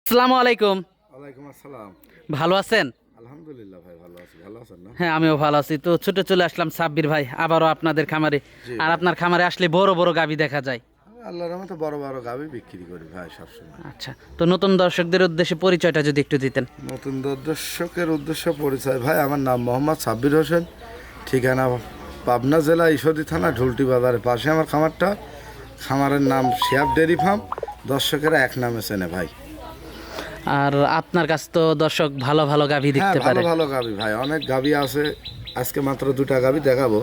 আসসালামু আলাইকুম। ওয়ালাইকুম আসসালাম। ভালো আছেন? আলহামদুলিল্লাহ ভাই, ভালো আছি। ভালো আছেন না? হ্যাঁ, আমিও ভালো আছি। তো ছুটে চলে আসলাম সাব্বির ভাই আবারও আপনাদের খামারে। জি আর ভাই। আপনার খামারে আসলে বড় বড় গাভী দেখা যায়। আমি আল্লাহর রহমতে বড় বড় গাভী বিক্রি করি ভাই সবসময়। আচ্ছা, তো নতুন দর্শকদের উদ্দেশ্যে পরিচয়টা যদি একটু দিতেন। নতুন দর্শকের উদ্দেশ্য পরিচয় ভাই, আমার নাম মোহাম্মদ সাব্বির হোসেন, ঠিকানা পাবনা জেলা ঈশ্বরদী থানা ঢুলটি বাজারের পাশে আমার খামারটা। খামারের নাম শিয়াব ডেয়ারি ফার্ম, দর্শকেরা এক নামে চেনে ভাই। আর আপনার কাছে তো দর্শক ভালো ভালো গাভী হ্যাঁ, দেখতে ভালো পারে। ভালো গাভী ভাই, অনেক গাভী আছে। আজকে মাত্র দুটা গাভী দেখাবো।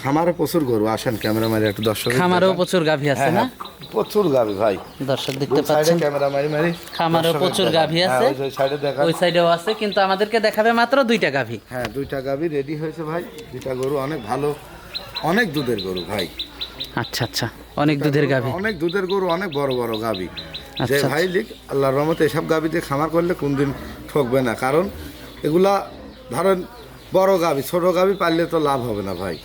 খামারে প্রচুর গরু, আসেন ক্যামেরা মারি একটু দর্শক। খামারেও প্রচুর গাভী আছে না? প্রচুর গাভী ভাই, দর্শক দেখতে দুই সাইডে পাচ্ছেন ক্যামেরা মারি মারি খামারেও দর্শকের প্রচুর দেখান। গাভী আছে। হ্যাঁ, ওই সাইডে দেখান। ওই সাইডেও আছে, কিন্তু আমাদেরকে দেখাবে মাত্র দুইটা গাভী। হ্যাঁ, দুইটা গাভী রেডি হয়েছে ভাই। দুইটা গরু অনেক ভালো, অনেক দুধের গরু ভাই। আচ্ছা আচ্ছা, অনেক দুধের গাভী। অনেক দুধের গরু, অনেক বড় বড় গাভী। যে আচ্ছা, ভাই লিখ আল্লাহর রহমতে এসব গাভী দিয়ে খামার করলে কোনদিন ঠকবে না, কারণ এগুলা ধরেন বড় গাভী, ছোট গাভী পাললে তো লাভ হবে না ভাই।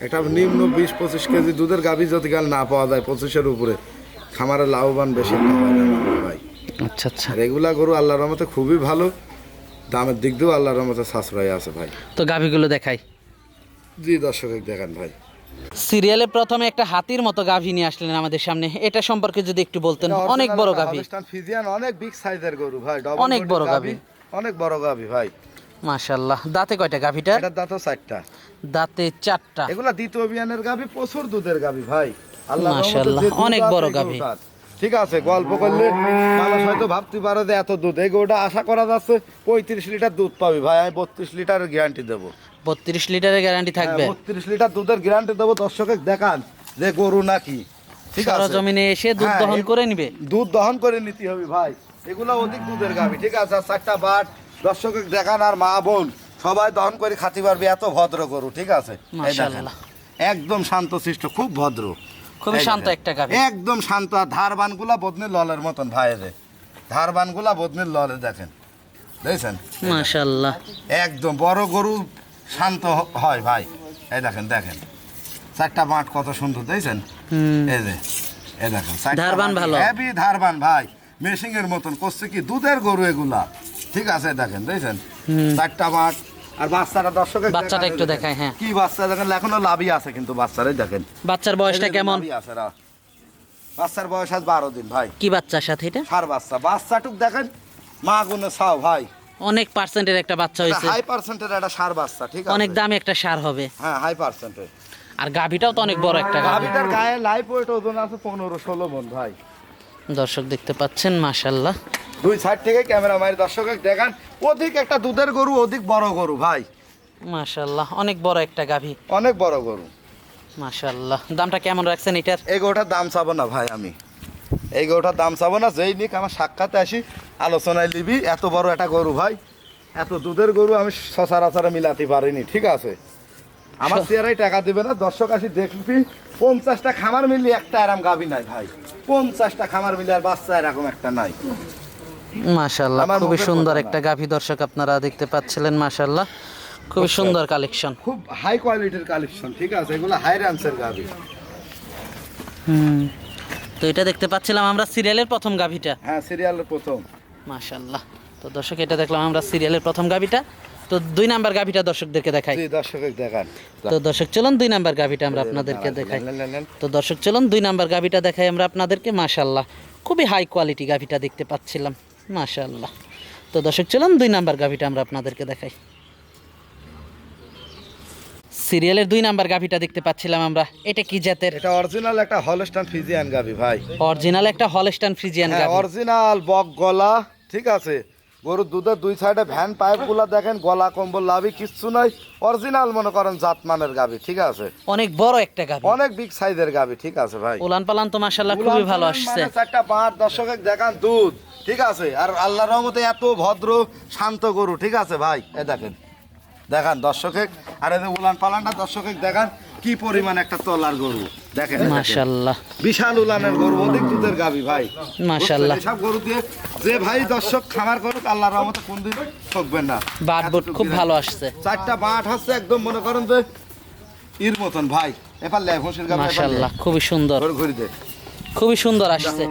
একটা নিম্ন 20-25 কেজি দুধের গাভী যদি কাল না পাওয়া যায় 25-এর উপরে, খামারে লাভবান বেশি একটা হয় না ভাই। আচ্ছা আচ্ছা, আর এগুলা গরু আল্লাহর রহমতে খুবই ভালো, দামের দিক দিয়েও আল্লাহর রহমতে সাশ্রয় আছে ভাই। তো গাভীগুলো দেখাই। জি দর্শক দেখান ভাই। সিরিয়ালে প্রথমে একটা হাতির মতো গাভী নিয়ে আসলেন আমাদের সামনে, এটা সম্পর্কে যদি একটু বলতেন। অনেক বড় গাভী, ফিজিয়ান, অনেক বিগ সাইজের গরু ভাই। অনেক বড় গাভী। অনেক বড় গাভী ভাই। মাশাআল্লাহ। দাঁতে কয়টা গাভীটা? এটার দাঁত 4টা। দাঁতে 4টা। এগুলা দ্বিতীয় বিয়ানের গাভী, প্রচুর দুধের গাভী ভাই। আল্লাহর রহমতে মাশাআল্লাহ, যে দুধ অনেক আছে বড় এই গাভী। গরুটার। ঠিক আছে, গল্প করলে মানুষ হয়তো ভাবতে পারে যে এত দুধ। এই গরুটা আশা করা যাচ্ছে 35 লিটার দুধ পাবি ভাই। আমি 32 লিটারের গ্যারান্টি দেবো। 32 লিটারের গ্যারান্টি থাকবে? 32 লিটার দুধের গ্যারান্টি দেবো। দর্শকের দেখান যে গরু নাকি। ঠিক আছে, সরজমিনে এসে দুধ হ্যাঁ, দহন করে নিবে। দুধ দহন করে নিতে হবে ভাই। এগুলো অধিক দুধের গাভী। ঠিক আছে, আর 4টা বাট দর্শকের দেখান, আর মা বোন সবাই দহন করে খাতে পারবে, এত ভদ্র গরু। ঠিক আছে, এই দেখেন, মাশাআল্লাহ, একদম শান্তশিষ্ট, খুব ভদ্র, খুবই এই শান্ত দেখেন, একটা গাভী। একদম শান্ত। আর ধারবানগুলা বদনের ললের মতন ভাই, রে ধারবানগুলা বদনের ললে দেখেন, দেখছেন? মাশাআল্লাহ, একদম বড় গরু শান্ত হয় ভাই। এই দেখেন, দেখেন 4টা বাট কত সুন্দর, দেখছেন? এই যে এই দেখেন, ধারবান ভালো, হেভি ধারবান ভাই, মেশিং এর মতন করছে কি দুধের গরু এগুলা। ঠিক আছে, দেখেন, দেখছেন 4টা বাট। আর বাচ্চাটা দর্শকের বাচ্চাটা একটু দেখাই। হ্যাঁ, কি বাচ্চা দেখেন, এখনো লাভই আছে কিন্তু বাচ্চারাই দেখেন। বাচ্চার বয়সটা কেমন? লাভই আছে রা। বাচ্চার বয়স আজ 12 দিন ভাই। কি বাচ্চার সাথে এটা? সার বাচ্চা, বাচ্চাটুক দেখেন, মা গুনে চাও ভাই। অনেক পার্সেন্টের একটা বাচ্চা হয়েছে, হাই পার্সেন্টের একটা সার বাচ্চা। ঠিক আছে, অনেক দামি একটা সার হবে। হ্যাঁ, হাই পার্সেন্টের। আর গাভীটাও তো অনেক বড় একটা গাভী। গাভীটার গায়ে লাইফ ওয়েট ওজন আছে 15-16 মণ ভাই। দর্শক দেখতে পাচ্ছেন, মাশাআল্লাহ। দুই সাইড থেকে ক্যামেরা মারি দর্শকের দেখান। অধিক একটা দুধের গরু, অধিক বড় গরু ভাই। মাশাআল্লাহ, অনেক বড় একটা গাভী। অনেক বড় গরু। মাশাআল্লাহ। দামটা কেমন রাখছেন এটার? এই গরুটার দাম চাবো না ভাই, আমি এই গরুটার দাম চাবো না। যেই নিক আমার সাক্ষাতে আসি, আলোচনায় নিবি। এত বড় একটা গরু ভাই, এত দুধের গরু আমি সচরাচরে মিলাতে পারিনি। ঠিক আছে, আমার চেয়ারাই টাকা দিবে না। দর্শক আসি দেখবি 50টা খামার মিলিয়ে একটা এরকম গাভী নাই ভাই। 50টা খামার মিলিয়ে আর বাচ্চা এরকম একটা নাই। মাশাআল্লাহ, আমার খুবই মুখের সুন্দর কথা একটা না। গাভী দর্শক আপনারা দেখতে পাচ্ছিলেন। মাশাআল্লাহ, খুবই সুন্দর কালেকশন। খুব হাই কোয়ালিটির কালেকশন। ঠিক আছে, এগুলো হাই র্যান্সের গাভী। তো এটা দেখতে পাচ্ছিলাম আমরা সিরিয়ালের প্রথম গাভীটা। হ্যাঁ, সিরিয়ালের প্রথম। মাশাআল্লাহ। তো দর্শক এটা দেখলাম আমরা সিরিয়ালের প্রথম গাভীটা। তো 2 নাম্বার গাভীটা দর্শকদেরকে দেখাই। জি দর্শকের দেখান। তো দর্শক চলুন 2 নাম্বার গাভীটা আমরা আপনাদেরকে দেখাই। তো দর্শক চলুন 2 নাম্বার গাভীটা দেখাই আমরা আপনাদেরকে। মাশাআল্লাহ, খুবই হাই কোয়ালিটি গাভীটা দেখতে পাচ্ছিলাম। মাশাআল্লাহ। তো দর্শক চলুন 2 নাম্বার গাভীটা আমরা আপনাদেরকে দেখাই। সিরিয়ালের 2 নাম্বার গাভীটা দেখতে পাচ্ছিলাম আমরা। এটা কি জাতের? এটা অরিজিনাল একটা হলস্টাইন ফ্রিজিয়ান গাভী ভাই। অরিজিনাল একটা হলস্টাইন ফ্রিজিয়ান হ্যাঁ, গাভী। অরিজিনাল বক গলা। ঠিক আছে, গরুর দুধের দুই সাইডে ভ্যান পাইপ গুলা দেখেন, গলা কম্বল লাভি কিচ্ছু নাই। অরিজিনাল মনে করেন জাতমানের গাভী। ঠিক আছে, অনেক বড় একটা গাভী, অনেক বিগ সাইজের গাভী। ঠিক আছে ভাই, উলান পালান তো মাশাআল্লাহ খুবই ভালো আসছে। 4টা বাট দর্শকের দেখান দুধ। ঠিক আছে, আর আল্লাহর রহমতে এত ভদ্র শান্ত গরু। ঠিক আছে ভাই, এ দেখেন, দেখান দর্শকের। আর এই যে উলান পালানটা দর্শকের দেখান, কি পরিমাণ একটা তলার গরু দেখেন। মাশাআল্লাহ, বিশাল উলানের গরু, অধিক দুধের গাভী ভাই। মাশাআল্লাহ। এসব গরু দিয়ে যে ভাই দর্শক খামার করুক, আল্লাহর রহমতে কোনদিন ঠকবেন না। বাট বুট খুব ভালো আসছে। 4টা বাট হচ্ছে একদম মনে করেন যে ইর মতন ভাই। এবার লে ঘষের গাভী, মাশাআল্লাহ, খুবই সুন্দর। ঘুরি দে। খুবই সুন্দর আসছে।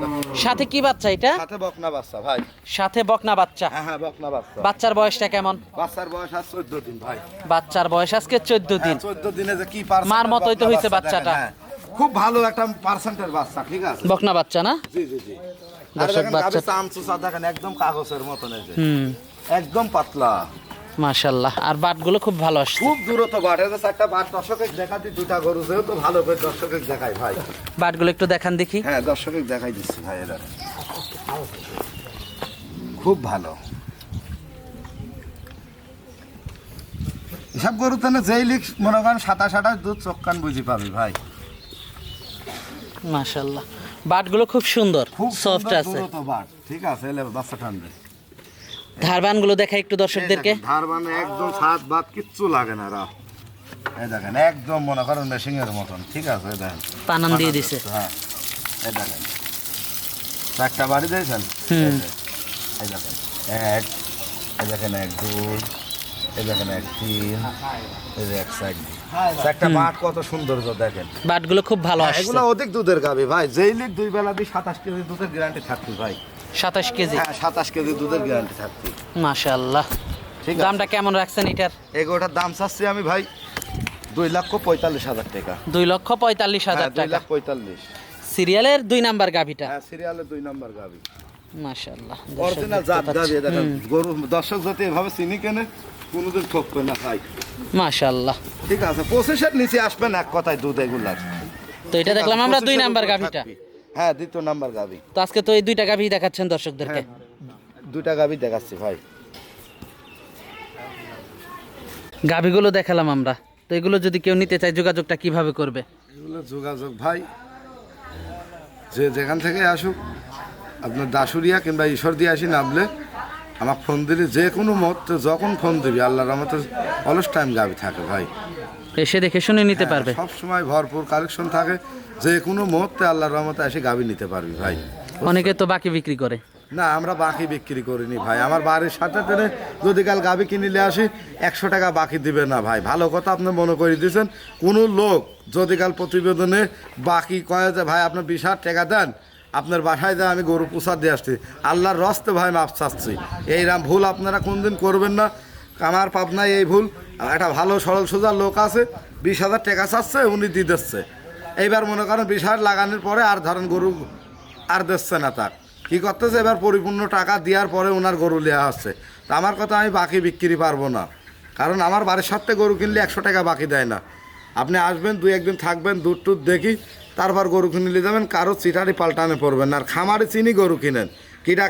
সাথে কি বাচ্চা এটা? সাথে বকনা বাচ্চা ভাই। সাথে বকনা বাচ্চা। হ্যাঁ হ্যাঁ, বকনা বাচ্চা। বাচ্চার বয়সটা কেমন? বাচ্চার বয়স আজ 14 দিন ভাই। বাচ্চার বয়স আজকে 14 দিন। 14 দিনে যে কি পার্সেন্ট মার মতোই তো হয়েছে বাচ্চাটা। খুব ভালো একটা পার্সেন্টের বাচ্চা, ঠিক আছে। বকনা বাচ্চা না? জি জি জি। দর্শক বাচ্চা চামচুচা দেখেন একদম কাগজের মতন, এই যে হুম, একদম পাতলা। মাশাআল্লাহ। আর বাটগুলো খুব ভালো আসছে। খুব দূরত্ব বাট, এটা একটা বাট দর্শকের দেখাতে, দুটা গরু যেহেতু ভালো করে দর্শকের দেখাই ভাই। বাটগুলো একটু দেখান দেখি। হ্যাঁ, দর্শকের দেখাই দিচ্ছি ভাই, এরা খুব ভালো। এসব গরু তো না যেই লিখ মনে করেন 27-28 দুধ চোখ কান বুঝি পাবি ভাই। মাশাআল্লাহ, বাটগুলো খুব সুন্দর, খুব সফট আছে। দূরত্ব বাট, ঠিক আছে। এলে বাচ্চা ঠান্ডা। ধারবানগুলো দেখাই একটু দর্শকদেরকে। ধার মানে একদম সাত বাদ কিচ্ছু লাগে না রা। এই দেখেন একদম মনে করেন মেশিনের মতন, ঠিক আছে। এই দেখেন পানান দিয়ে দিছে। হ্যাঁ, এই দেখেন একটা বাড়ি দিয়েছেন। হুম। এই দেখেন এক, এই দেখেন এক দুই, এই দেখেন এক তিন, এই যে এক সাইড একটা মাঠ কত সৌন্দর্য দেখেন। বাটগুলো খুব ভালো আসছে। এগুলো অধিক দুধের গাবি ভাই। যেই লিখ দুই বেলা দিয়ে 27 কেজি দুধের গ্যারান্টি থাকতো ভাই। 27 কেজি। হ্যাঁ, 27 কেজি দুধের গ্যারান্টি থাকতো। মাশাআল্লাহ। ঠিক আছে। দামটা কেমন রাখছেন এটার? এগুলোটার দাম চাচ্ছি আমি ভাই 2,45,000 টাকা। 2,45,000 টাকা। 2,45,000। সিরিয়ালের 2 নাম্বার গাভিটা। হ্যাঁ, সিরিয়ালের 2 নাম্বার গাবি। মাশাআল্লাহ। অরিজিনাল জাত গাবি। দেখেন গরু দর্শক যদি এভাবে চিনি কেনে কোনোদিন ঠকবে না ভাই। মাশাআল্লাহ। ঠিক আছে, 25-এর নিচে আসবে না এক কথায় দুধ এগুলার। তো এটা দেখলাম আমরা 2 নাম্বার গাভিটা। হ্যাঁ, 2 নাম্বার গাবি। তো আজকে তো এই 2টা গাভি দেখাচ্ছেন দর্শকদেরকে। হ্যাঁ, 2টা গাবি দেখাচ্ছি ভাই। গাভিগুলো দেখালাম আমরা। তো এগুলো যদি কেউ নিতে চায় যোগাযোগটা কিভাবে করবে? এগুলো যোগাযোগ ভাই, যে যেখান থেকে আসুক, আপনার দাসুরিয়া কিংবা ঈশ্বর দিয়ে আসি নামলে আমার ফোন দিলে যে কোনো মুহূর্তে যখন ফোন দিবি আল্লাহর রহমতে অলস টাইম গাবি থাকে ভাই। এসে দেখে শুনে নিতে পারবে। সব সময় ভরপুর কালেকশন থাকে, যে কোনো মুহূর্তে আল্লাহর রহমতে এসে গাবি নিতে পারবি ভাই। অনেকে তো বাকি বিক্রি করে। না, আমরা বাকি বিক্রি করিনি ভাই। আমার বাড়ির সাথে টেনে যদি কাল গাবি কিনিলে আসি 100 টাকা বাকি দিবে না ভাই। ভালো কথা আপনি মনে করে দিয়েছেন। কোনো লোক যদি কাল প্রতিবেদনে বাকি কয়ে যে ভাই আপনি 20,000 টাকা দেন, আপনার বাসায় দেয় আমি গরু পোষা দিয়ে আসছি, আল্লাহর রস্তে ভাই মাপ চাচ্ছি। এইরকম ভুল আপনারা কোনদিন করবেন না। আমার পাবনায় এই ভুল। একটা ভালো সরল সোজা লোক আছে, 20,000 টাকা চাচ্ছে, উনি দিয়ে দিচ্ছে। এইবার মনে করেন 20,000 লাগানোর পরে আর ধরেন গরু আর দিচ্ছে না। তার কী করতেছে, এবার পরিপূর্ণ টাকা দেওয়ার পরে ওনার গরু নেওয়া হচ্ছে। তা আমার কথা, আমি বাকি বিক্রি পারবো না, কারণ আমার বাড়ির সাথে গরু কিনলে 100 টাকা বাকি দেয় না। আপনি আসবেন, 2-1 দিন থাকবেন, দুধ টুধ দেখি, তারপর গরু কিনলে যাবেন। কারো চিটারি পাল্টানে পড়বেন না। আর খামারি চিনি গরু কিনেন, কিটা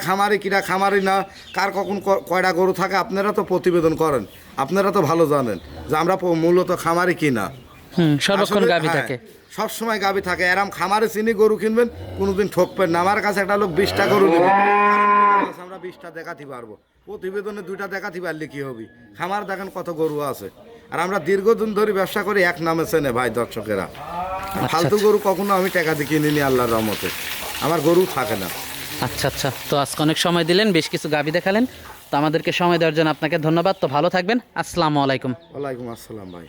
খামারি না, কার কখন কয়টা গরু থাকে আপনারা তো প্রতিবেদন করেন, আপনারা তো ভালো জানেন যে আমরা মূলত খামারি কিনা। সর্বক্ষণ গাভী থাকে, সব সময় গাভী থাকে। এরম খামারে চিনি গরু কিনবেন, কোনোদিন ঠকবেন না। আমার কাছে একটা লোক 20টা গরু নেবে, আমরা 20টা দেখাতে পারবো। প্রতিবেদনে 2টা দেখাতে পারলে কি হবে? খামার দেখেন কত গরু আছে। আর আমরা দীর্ঘদিন ধরে ব্যবসা করি, এক নামে চেনে ভাই দর্শকেরা। ফালতু গরু কখনো আমি টাকা দিয়ে কিনিনি আল্লাহর রহমতে। আমার গরু থাকে না। আচ্ছা আচ্ছা, তো আজকে অনেক সময় দিলেন, বেশ কিছু গাভী দেখালেন। তো আমাদেরকে সময় দেওয়ার জন্য আপনাকে ধন্যবাদ। তো ভালো থাকবেন। আসসালামু আলাইকুম। ওয়ালাইকুম আসসালাম ভাই।